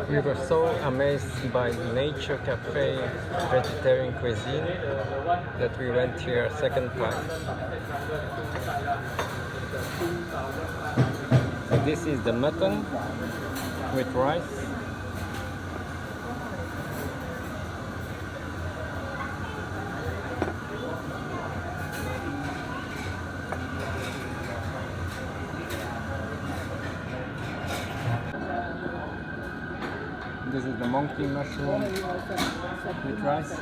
We were so amazed by Nature Cafe vegetarian cuisine that we went here a second time. This is the mutton with rice. This is the monkey mushroom with rice.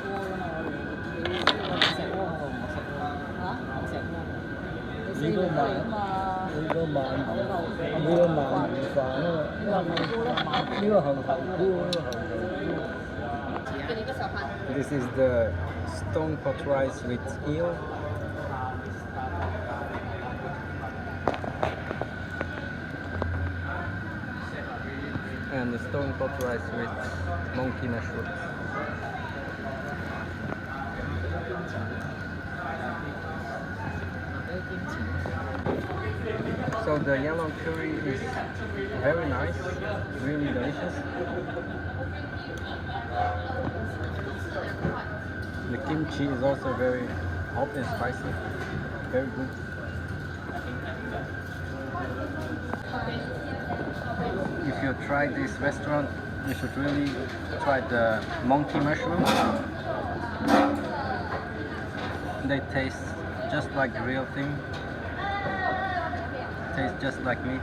This is the stone pot rice with eel. And the stone pot rice with monkey mushrooms. So the yellow curry is very nice, really delicious. The kimchi is also very hot and spicy, very good. If you try this restaurant, you should really try the monkey mushroom. They taste just like the real thing. Tastes just like meat.